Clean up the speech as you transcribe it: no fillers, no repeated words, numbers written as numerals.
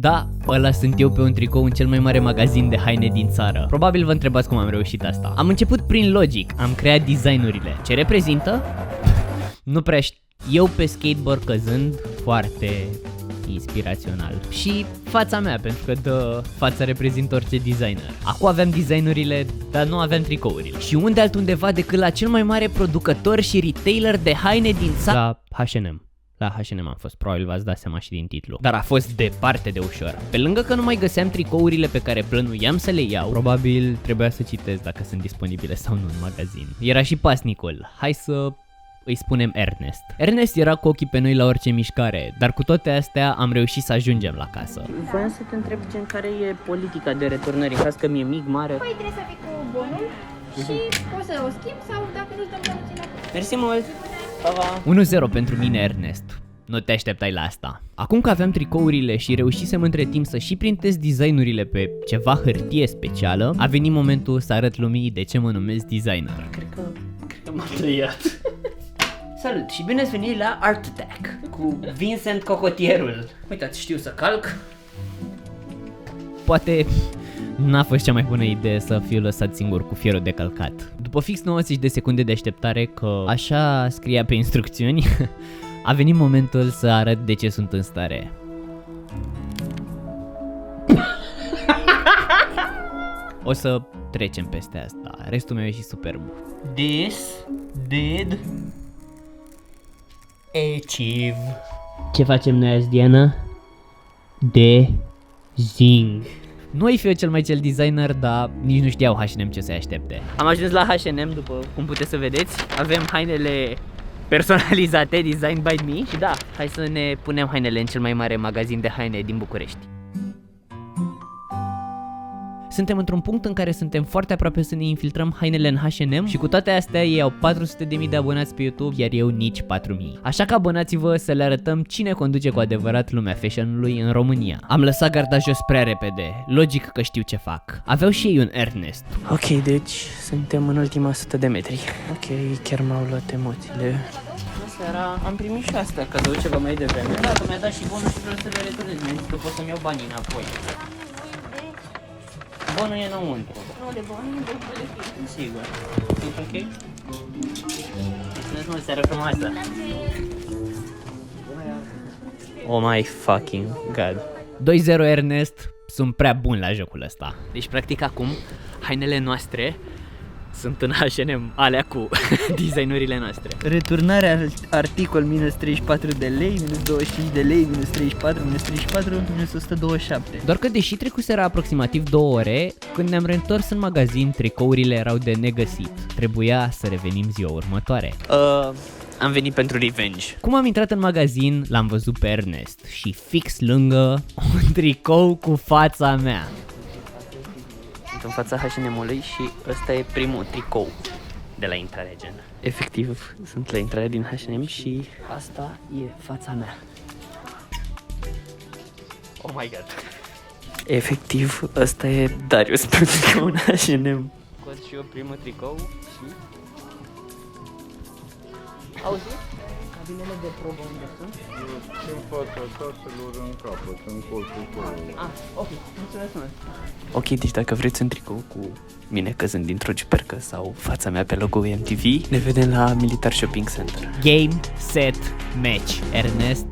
Da, ăla sunt eu pe un tricou în cel mai mare magazin de haine din țară. Probabil vă întrebați cum am reușit asta. Am început prin Logic, am creat designurile. Ce reprezintă? Nu prea știu. Eu pe skateboard căzând, foarte inspirațional. Și fața mea, pentru că fața reprezintă orice designer. Acum aveam designurile, dar nu aveam tricourile. Și unde altundeva decât la cel mai mare producător și retailer de haine din țară? La H&M. La H&M am fost, probabil v-ați dat seama și din titlu. Dar a fost departe de ușor. Pe lângă că nu mai găseam tricourile pe care plănuiam să le iau, probabil trebuia să citesc dacă sunt disponibile sau nu în magazin. Era și pasnicul. Hai să îi spunem Ernest. Ernest era cu ochii pe noi la orice mișcare, dar cu toate astea am reușit să ajungem la casă. Voiam să te întreb gen care e politica de returnări, în caz că mi-e mic, mare. Păi trebuie să fii cu bonul și poți să o schimbi sau dacă nu-ți dăm bonul, ți-l acolo. Mersi mult! Pa, pa. 1-0 pentru mine, Ernest. Nu te așteptai la asta. Acum că aveam tricourile și reușisem între timp să și printez designurile pe ceva hârtie specială, a venit momentul să arăt lumii de ce mă numesc designer. Cred că m-am tăiat. Salut și bine ați venit la Art Attack cu Vincent Cocotierul. Uitați, știu să calc. Poate n-a fost cea mai bună idee să fiu lăsat singur cu fierul de călcat. După fix 90 de secunde de așteptare, că așa scria pe instrucțiuni, a venit momentul să arăt de ce sunt în stare. O să trecem peste asta, restul meu e și superb. This did achieve. Ce facem noi azi, Diana? Zing. Nu ai fi eu cel mai cel designer, dar nici nu știau H&M ce să-i aștepte. Am ajuns la H&M, după cum puteți să vedeți. Avem hainele personalizate, designed by me. Și da, hai să ne punem hainele în cel mai mare magazin de haine din București. Suntem într-un punct în care suntem foarte aproape să ne infiltrăm hainele în H&M și cu toate astea ei au 400.000 de abonați pe YouTube, iar eu nici 4.000. Așa că abonați-vă să le arătăm cine conduce cu adevărat lumea fashion-ului în România. Am lăsat garda jos prea repede, logic că știu ce fac. Aveau și ei un Ernest. Ok, deci suntem în ultima 100 de metri. Ok, chiar m-au luat emoțiile. Seara am primit și astea cadou ceva mai devreme. Da, că mi-a dat și bonul și vreau să le returnez. Mi-a zis că pot să-mi iau banii înapoi. Bonul e înăuntru. Nu de bon, nu de bon. Sigur. E ok? Mulțumesc mult, seara frumoasă. Oh my fucking god. 2-0 Ernest, sunt prea bun la jocul ăsta. Deci practic acum hainele noastre sunt în H&M, alea cu designurile noastre. Returnarea articol minus 34 de lei, minus 25 de lei, minus 34, minus 34, minus 127. Doar că deși trecuseră aproximativ 2 ore, când ne-am reîntors în magazin, tricourile erau de negăsit. Trebuia să revenim ziua următoare. Am venit pentru revenge. Cum am intrat în magazin, l-am văzut pe Ernest și fix lângă un tricou cu fața mea. Sunt în fața H&M-ului și ăsta e primul tricou de la intrare, gen. Efectiv, sunt la intrare din H&M și asta e fața mea. Oh my god. Efectiv, ăsta e Darius pe tricou în H&M. Scot și eu primul tricou și... Auzi? Cabinele de probă unde sunt? În fața caselor în capăt, în colțul tău. Ah, ok, mulțumesc mult. Ok, deci dacă vreți un tricou cu mine căzând dintr-o ciupercă sau fața mea pe logo-ul MTV, ne vedem la Militar Shopping Center. Game, set, match. Ernest